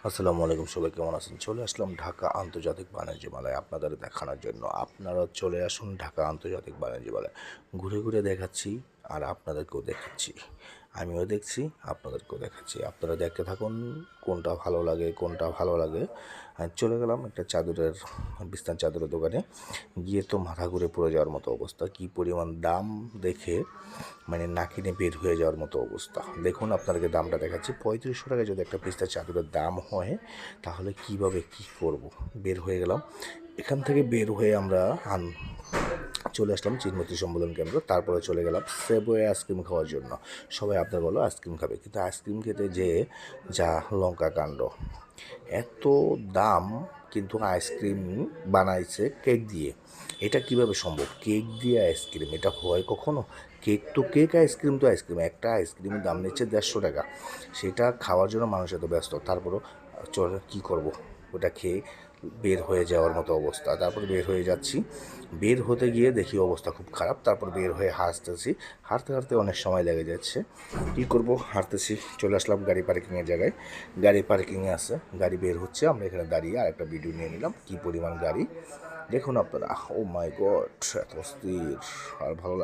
আসসালামু আলাইকুম, সবাই কেমন আছেন? চলে আসলাম ঢাকা আন্তর্জাতিক বাণিজ্য মেলায় আপনাদের দেখানোর জন্য। আপনারা চলে আসুন ঢাকা আন্তর্জাতিক বাণিজ্য মেলায়। ঘুরে ঘুরে দেখাচ্ছি আর আপনাদেরকেও দেখাচ্ছি। আমিও দেখছি, আপনাদেরকেও দেখাচ্ছি। আপনারা দেখতে থাকুন কোনটা ভালো লাগে, কোনটা ভালো লাগে। চলে গেলাম একটা বিছানার চাদরের দোকানে। গিয়ে তো মাথা ঘুরে পড়ে যাওয়ার মতো অবস্থা। কি পরিমাণ দাম দেখে মানে না কিনে বের হয়ে যাওয়ার মতো অবস্থা। দেখুন আপনাদেরকে দামটা দেখাচ্ছি। 3500 টাকায় যদি একটা বিছানার চাদরের দাম হয়, তাহলে কীভাবে কী করব? বের হয়ে গেলাম। এখান থেকে বের হয়ে আমরা চলে আসলাম চিনমতি সম্মেলন কেন্দ্র। তারপরে চলে গেলাম সেবওয়ে আইসক্রিম খাওয়ার জন্য। সবাই আপনার বলো আইসক্রিম খাবে, কিন্তু আইসক্রিম খেতে যেয়ে যা লঙ্কা কাণ্ড, এত দাম, কিন্তু আইসক্রিম বানাইছে কেক দিয়ে। এটা কিভাবে সম্ভব? কেক দিয়ে আইসক্রিম, এটা হয় কখনো? কেক তো কেক, আইসক্রিম তো আইসক্রিম। একটা আইসক্রিমের দাম নিচ্ছে 150 টাকা। সেটা খাওয়ার জন্য মানুষ এত ব্যস্ত, তারপরও চল কী করব, ওটা খেয়ে বের হয়ে যাওয়ার মতো অবস্থা। তারপর বের হয়ে যাচ্ছি, বের হতে গিয়ে দেখি অবস্থা খুব খারাপ। তারপর বের হয়ে হাঁটতেছি, হাঁটতে হাঁটতে অনেক সময় লেগে যাচ্ছে। কী করব, হাঁটতেছি, চলে আসলাম গাড়ি পার্কিংয়ের জায়গায়। গাড়ি পার্কিংয়ে আছে, গাড়ি বের হচ্ছে, আমরা এখানে দাঁড়িয়ে আর একটা ভিডিও নিয়ে নিলাম। কী পরিমাণ গাড়ি দেখুন আপনারা। ও মাই গড, এত অস্থির আর ভালো